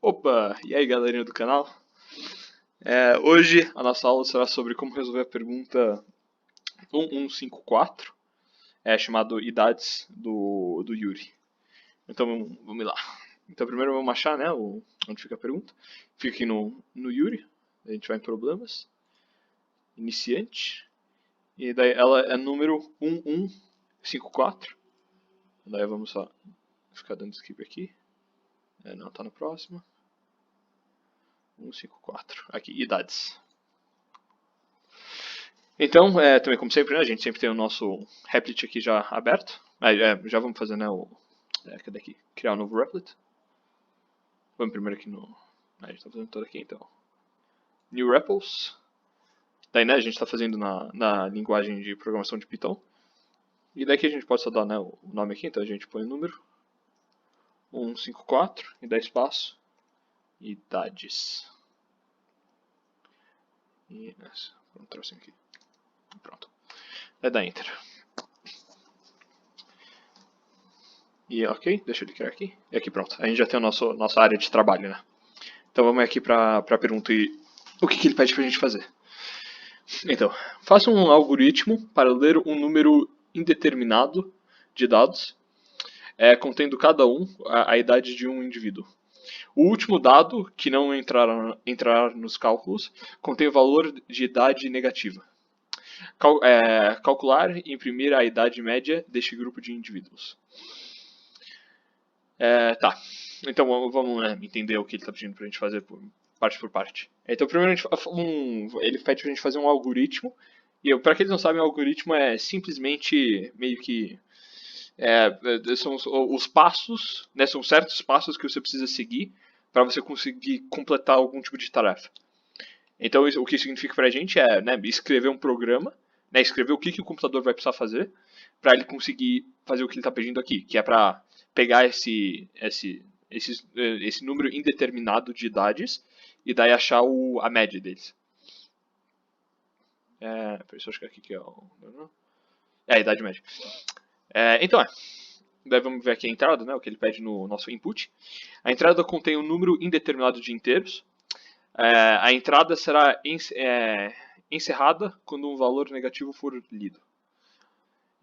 Opa, e aí galerinha do canal? Hoje a nossa aula será sobre como resolver a pergunta 1154, chamado Idades do Yuri. Então vamos lá. Então primeiro vamos achar, né, onde fica a pergunta. Fica aqui no Yuri, a gente vai em problemas, iniciante, e daí ela é número 1154. Daí vamos só ficar dando skip aqui. Não, tá na próxima. 154. Aqui, idades. Então, também como sempre, né, a gente sempre tem o nosso Replit aqui já aberto. Já vamos fazer, né, cadê aqui? Criar um novo Replit. Vamos primeiro aqui no... A gente está fazendo todo aqui, então. New Repls. Daí, né, a gente está fazendo na linguagem de programação de Python. E daqui a gente pode só dar, né, o nome aqui, então a gente põe o número 154 e dá espaço. Idades. E essa, vamos trazer aqui. Pronto. Vai dar Enter. E ok, deixa eu criar aqui. E aqui pronto. A gente já tem a nossa área de trabalho, né? Então vamos aqui para a pergunta e o que ele pede para a gente fazer. Então, faça um algoritmo para ler um número indeterminado de dados, contendo cada um a idade de um indivíduo. O último dado, que não entrar nos cálculos, contém o valor de idade negativa. Calcular e imprimir a idade média deste grupo de indivíduos. Tá. Então vamos entender o que ele está pedindo para a gente fazer parte por parte. Então primeiro ele pede para a gente fazer um algoritmo. E para aqueles que não sabem, o algoritmo é simplesmente meio que... são os passos, né, são certos passos que você precisa seguir para você conseguir completar algum tipo de tarefa. Então o que significa para a gente é, né, escrever um programa, né, escrever o que o computador vai precisar fazer para ele conseguir fazer o que ele está pedindo aqui, que é para pegar esse número indeterminado de idades e daí achar a média deles. Acho que aqui que é a idade média. Então daí vamos ver aqui a entrada, né, o que ele pede no nosso input. A entrada contém um número indeterminado de inteiros. A entrada será encerrada quando um valor negativo for lido.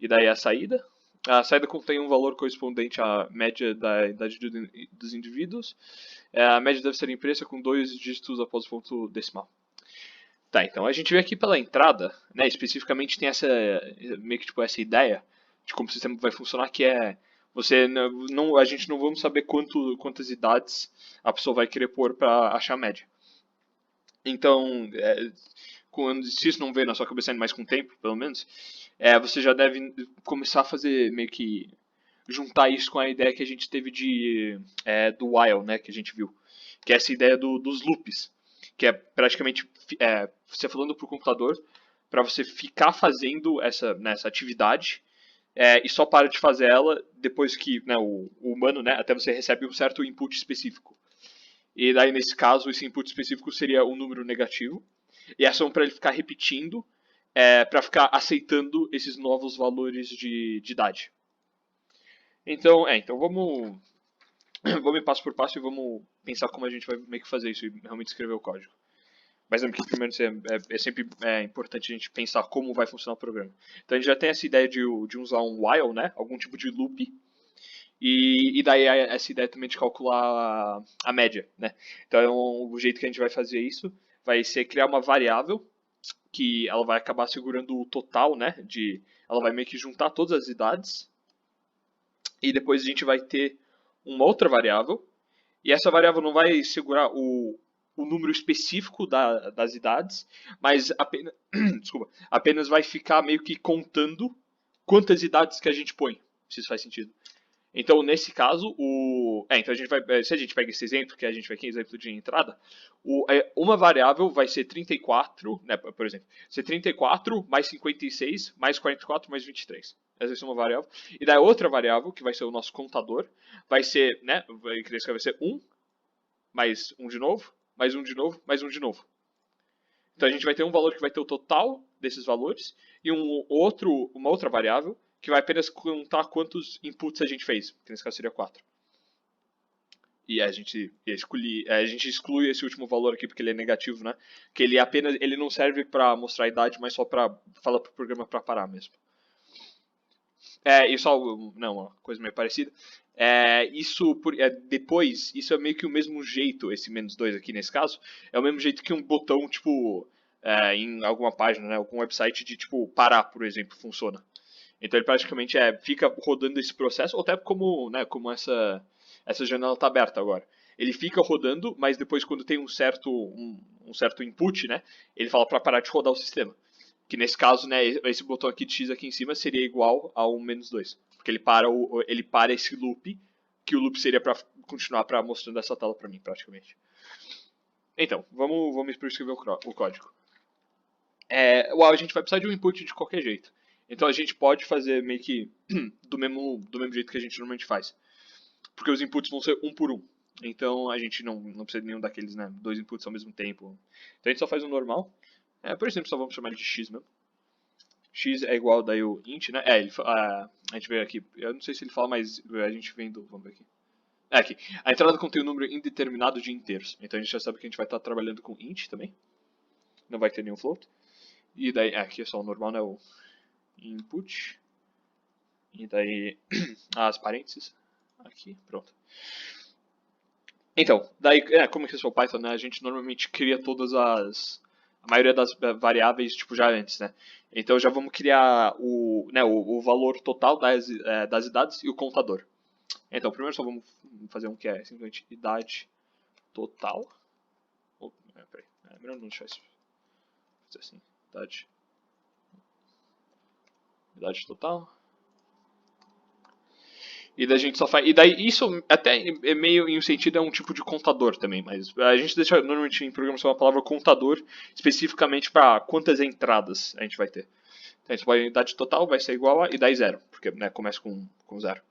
E daí a saída. A saída contém um valor correspondente à média da idade dos indivíduos. A média deve ser impressa com 2 dígitos após o ponto decimal. Tá, então a gente vê aqui pela entrada, né, especificamente tem meio que tipo essa ideia de como o sistema vai funcionar, que é a gente não vamos saber quantas idades a pessoa vai querer pôr para achar a média. Então, se isso não veio na sua cabeça ainda mais com o tempo, pelo menos, você já deve começar a fazer meio que juntar isso com a ideia que a gente teve do while, né, que a gente viu, que é essa ideia dos loops, que é praticamente você falando para o computador para você ficar fazendo essa atividade e só para de fazer ela depois que, né, o humano, né, até você recebe um certo input específico. E daí, nesse caso, esse input específico seria um número negativo. E é só para ele ficar repetindo, para ficar aceitando esses novos valores de idade. Então vamos passo por passo e vamos pensar como a gente vai meio que fazer isso e realmente escrever o código. Mas lembra que primeiro é sempre importante a gente pensar como vai funcionar o programa. Então a gente já tem essa ideia de usar um while, né? Algum tipo de loop. E daí essa ideia também de calcular a média, né? Então o jeito que a gente vai fazer isso vai ser criar uma variável que ela vai acabar segurando o total, né? Ela vai meio que juntar todas as idades. E depois a gente vai ter uma outra variável. E essa variável não vai segurar o número específico das idades, mas apenas vai ficar meio que contando quantas idades que a gente põe, se isso faz sentido. Então, nesse caso, então a gente se a gente pega esse exemplo, que a gente vai aqui, exemplo de entrada, uma variável vai ser 34, né, por exemplo, ser 34 mais 56 mais 44 mais 23. Essa vai ser uma variável. E daí outra variável, que vai ser o nosso contador, vai ser, né, vai ser 1, mais 1 de novo, mais 1 de novo, mais 1 de novo. Então a gente vai ter um valor que vai ter o total desses valores e uma outra variável que vai apenas contar quantos inputs a gente fez, que nesse caso seria 4. E a gente exclui esse último valor aqui porque ele é negativo, né? Que ele não serve para mostrar a idade, mas só para falar pro programa para parar mesmo. E só, não, uma coisa meio parecida. Depois, isso é meio que o mesmo jeito, esse -2 aqui nesse caso, é o mesmo jeito que um botão, tipo, em alguma página, né, algum website de, tipo, parar, por exemplo, funciona. Então ele praticamente fica rodando esse processo, ou até como, né, como essa janela está aberta agora. Ele fica rodando, mas depois quando tem um certo input, né, ele fala para parar de rodar o sistema. Que nesse caso, né, esse botão aqui de X aqui em cima seria igual ao -2. Porque ele para esse loop, que o loop seria para continuar mostrando essa tela para mim, praticamente. Então, vamos escrever o código. A gente vai precisar de um input de qualquer jeito. Então a gente pode fazer meio que do mesmo jeito que a gente normalmente faz. Porque os inputs vão ser um por um. Então a gente não precisa de nenhum daqueles, né? 2 inputs ao mesmo tempo. Então a gente só faz o normal. Por exemplo, só vamos chamar ele de x mesmo. X é igual daí o int, né? A gente vê aqui. Eu não sei se ele fala, mas a gente vem do. Vamos ver aqui. Aqui. A entrada contém um número indeterminado de inteiros. Então a gente já sabe que a gente vai estar trabalhando com int também. Não vai ter nenhum float. E daí, aqui é só o normal, né? O input. E daí as parênteses. Aqui, pronto. Então, daí, como que é o Python, né? A gente normalmente cria a maioria das variáveis, tipo, já antes, né? Então já vamos criar o valor total das idades e o contador. Então, primeiro só vamos fazer um que é simplesmente idade total. Peraí, melhor não deixar isso. Fazer assim, idade total. E daí a gente só faz. E daí isso até é meio em um sentido é um tipo de contador também, mas a gente deixa normalmente em programação a palavra contador especificamente para quantas entradas a gente vai ter. Então a gente vai idade total vai ser igual a e daí 0, porque né, começa com 0.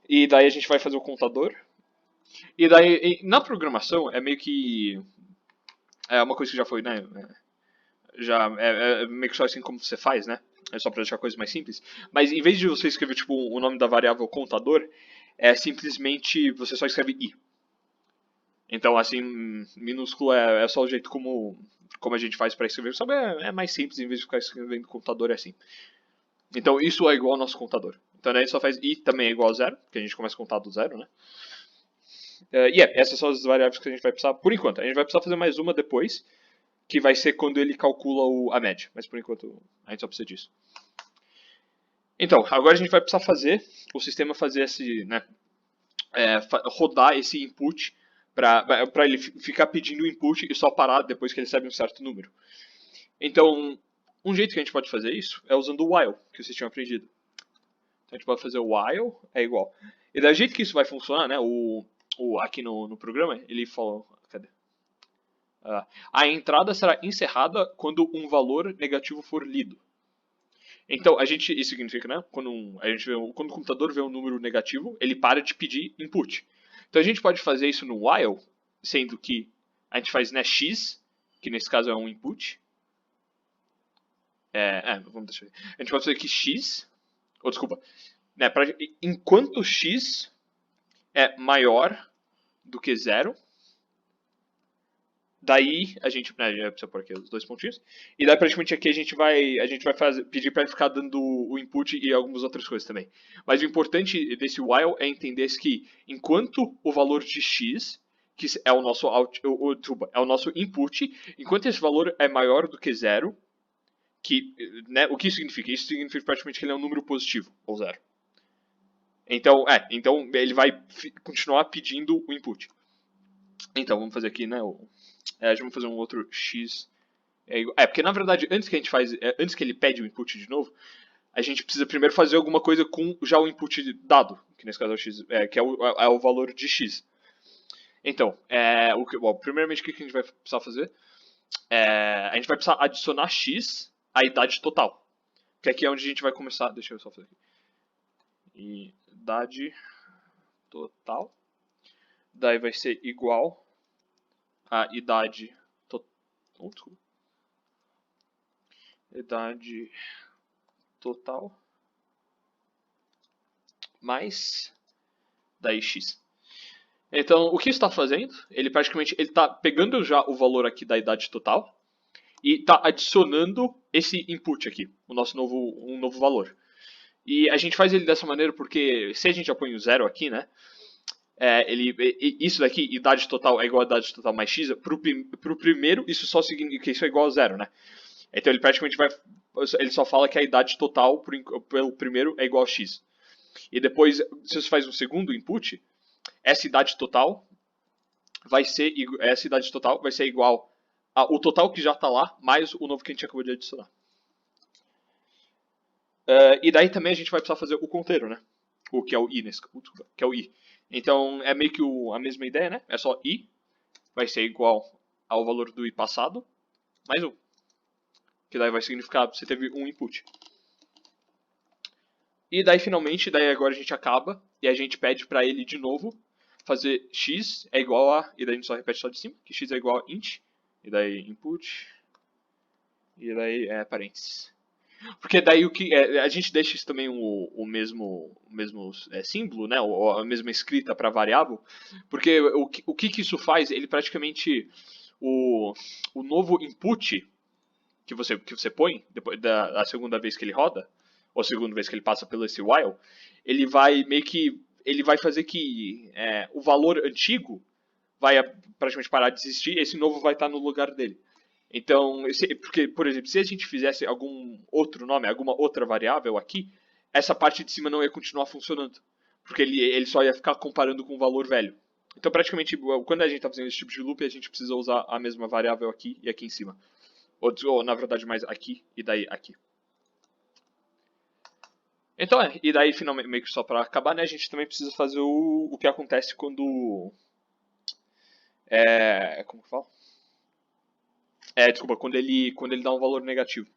E daí a gente vai fazer o contador. E daí na programação é meio que é uma coisa que já foi, né? Já é meio que só assim como você faz, né? É só para deixar a coisa mais simples. Mas em vez de você escrever tipo o nome da variável contador, simplesmente você só escreve i. Então, assim, minúsculo é só o jeito como a gente faz para escrever. Só é mais simples, em vez de ficar escrevendo contador, é assim. Então, isso é igual ao nosso contador. Então, a gente só faz i também é igual a 0, porque a gente começa a contar do 0, né? Essas são as variáveis que a gente vai precisar por enquanto. A gente vai precisar fazer mais uma depois, que vai ser quando ele calcula a média. Mas por enquanto a gente só precisa disso. Então, agora a gente vai precisar fazer o sistema fazer esse, né, rodar esse input para ele ficar pedindo o input e só parar depois que ele recebe um certo número. Então, um jeito que a gente pode fazer isso é usando o while, que vocês tinham aprendido. Então a gente pode fazer o while é igual. E do jeito que isso vai funcionar, né, aqui no programa, ele fala, cadê? A entrada será encerrada quando um valor negativo for lido. Então, isso significa, né? Quando o computador vê um número negativo, ele para de pedir input. Então a gente pode fazer isso no while, sendo que a gente faz né, x, que nesse caso é um input. Vamos deixar. A gente pode fazer aqui x, desculpa, né, enquanto x é maior do que 0, daí a gente precisa pôr aqui os dois pontinhos. E daí praticamente aqui a gente vai pedir para ficar dando o input e algumas outras coisas também. Mas o importante desse while é entender que enquanto o valor de x, que é o nosso é o nosso input, enquanto esse valor é maior do que 0, né, o que isso significa? Isso significa praticamente que ele é um número positivo, ou 0. Então ele vai continuar pedindo o input. Então vamos fazer aqui, né, vamos fazer um outro x. Porque na verdade, antes que ele pede o input de novo, a gente precisa primeiro fazer alguma coisa com já o input dado, que nesse caso é o x, que é o valor de x. Então, primeiramente o que a gente vai precisar fazer? A gente vai precisar adicionar x à idade total. Que aqui é onde a gente vai começar. Deixa eu só fazer aqui. Idade total. Daí vai ser igual a idade total. Idade total mais daí x. Então, o que isso está fazendo? Ele praticamente está pegando já o valor aqui da idade total e está adicionando esse input aqui, um novo valor. E a gente faz ele dessa maneira porque se a gente já põe o zero aqui, né? Isso daqui, idade total é igual a idade total mais x, pro primeiro isso só significa que isso é igual a zero, né? Então ele praticamente ele só fala que a idade total pelo primeiro é igual a x. E depois, se você faz um segundo input, essa idade total vai ser igual ao total que já está lá, mais o novo que a gente acabou de adicionar. E daí também a gente vai precisar fazer o conteiro, né? O que é o i que é o i. Então é meio que a mesma ideia, né? É só i vai ser igual ao valor do i passado mais 1. Que daí vai significar que você teve um input. E daí finalmente, daí agora a gente acaba e a gente pede para ele de novo fazer x é igual a, e daí a gente só repete só de cima, que x é igual a int, e daí input, e daí parênteses. Porque daí a gente deixa isso também o mesmo símbolo, né? Ou a mesma escrita para variável, porque o que isso faz? Ele praticamente o novo input que você põe depois da segunda vez que ele roda, ou segunda vez que ele passa pelo esse while, ele vai fazer que o valor antigo vai praticamente parar de existir, esse novo vai estar no lugar dele. Então, porque, por exemplo, se a gente fizesse algum outro nome, alguma outra variável aqui, essa parte de cima não ia continuar funcionando. Porque ele só ia ficar comparando com o valor velho. Então, praticamente, quando a gente está fazendo esse tipo de loop, a gente precisa usar a mesma variável aqui e aqui em cima. Ou na verdade, mais aqui e daí aqui. Então e daí finalmente, meio que só para acabar, né, a gente também precisa fazer o que acontece quando... como que fala? Desculpa, quando ele dá um valor negativo.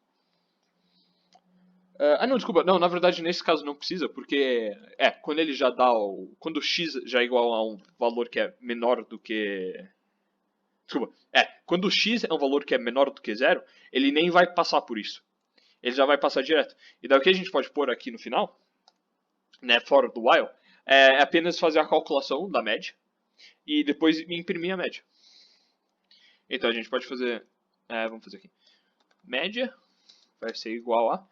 Não, desculpa, não, na verdade nesse caso não precisa, porque quando ele já dá quando o x já é igual a um valor que é menor do que... Desculpa, quando o x é um valor que é menor do que zero, ele nem vai passar por isso. Ele já vai passar direto. E daí o que a gente pode pôr aqui no final, né, fora do while, é apenas fazer a calculação da média e depois imprimir a média. Então a gente pode fazer, vamos fazer aqui, média vai ser igual a,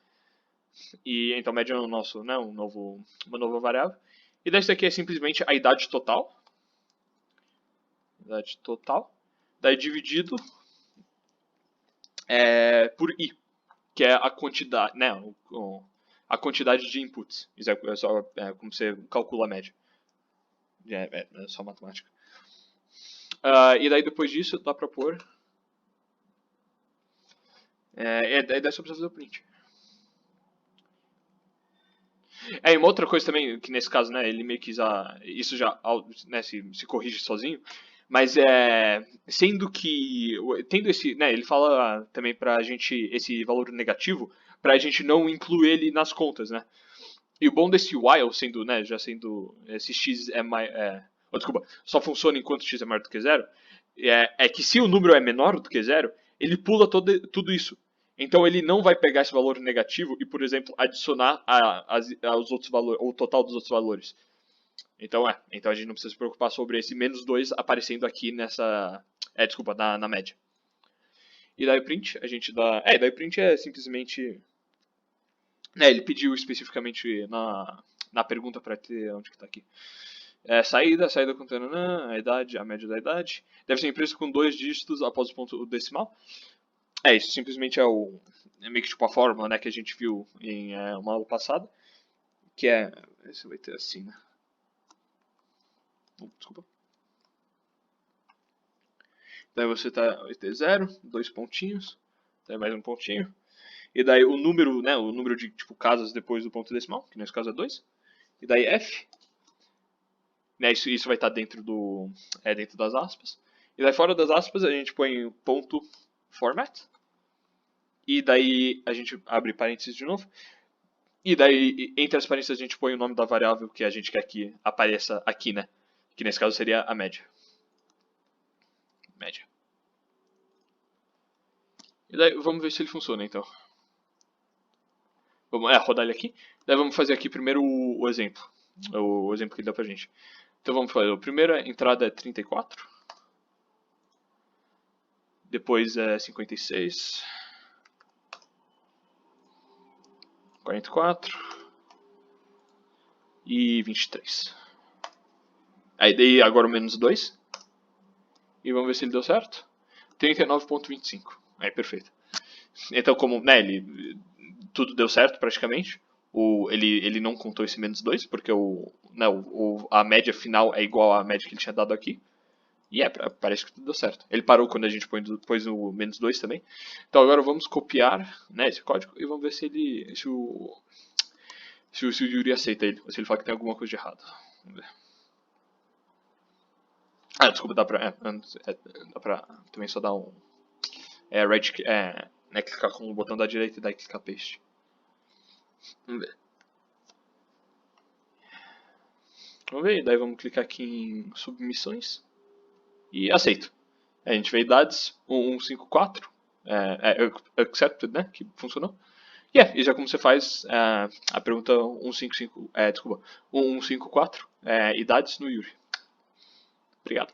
e então média é o nosso, né, uma nova variável. E daí isso aqui é simplesmente a idade total, daí dividido por i, que é a quantidade, né, a quantidade de inputs. Isso é só como você calcula a média. É só matemática. E daí depois disso dá pra pôr. Daí só precisa fazer o print. E uma outra coisa também, que nesse caso, né, ele meio que isso já, né, se corrige sozinho, mas sendo que, tendo esse, né, ele fala também pra gente esse valor negativo, pra gente não incluir ele nas contas, né. E o bom desse while, já sendo, esse x desculpa, só funciona enquanto x é maior do que zero, que se o número é menor do que zero, ele pula tudo isso. Então ele não vai pegar esse valor negativo e, por exemplo, adicionar aos outros valores, o total dos outros valores. Então então a gente não precisa se preocupar sobre esse menos 2 aparecendo aqui nessa, desculpa, na média. E daí o print, a gente dá, daí o print é simplesmente, ele pediu especificamente na pergunta para ter, onde que tá aqui? Saída contendo a idade, a média da idade. Deve ser impresso com 2 dígitos após o ponto decimal. Isso simplesmente é meio que tipo a fórmula, né, que a gente viu em uma aula passada. Que esse vai ter assim, né? Desculpa. Daí você vai ter 0, 2 pontinhos, daí mais um pontinho. E daí o número, né, o número de tipo casas depois do ponto decimal, que nesse caso é 2. E daí F. Né, isso vai estar dentro dentro das aspas. E daí fora das aspas a gente põe ponto format. E daí a gente abre parênteses de novo. E daí entre as parênteses a gente põe o nome da variável que a gente quer que apareça aqui, né? Que nesse caso seria a média. Média. E daí vamos ver se ele funciona então. Vamos rodar ele aqui. Daí vamos fazer aqui primeiro o exemplo. O exemplo que ele deu pra gente. Então vamos fazer. A primeira entrada é 34. Depois é 56. 44. E 23. Aí dei agora o menos 2. E vamos ver se ele deu certo. 39,25. Aí, perfeito. Então, como tudo deu certo praticamente, ele não contou esse menos 2, porque a média final é igual à média que ele tinha dado aqui. E parece que tudo deu certo. Ele parou quando a gente pôs o menos 2 também. Então agora vamos copiar, né, esse código e vamos ver se o Yuri aceita ele, ou se ele fala que tem alguma coisa de errado. Vamos ver. Desculpa, dá pra também só dar um né, clicar com o botão da direita e daí clicar paste. Vamos ver. Daí vamos clicar aqui em submissões e aceito. A gente vê idades 1154, accepted, né, que funcionou. E já como você faz a pergunta 155, 1154, idades no Yuri. Obrigado.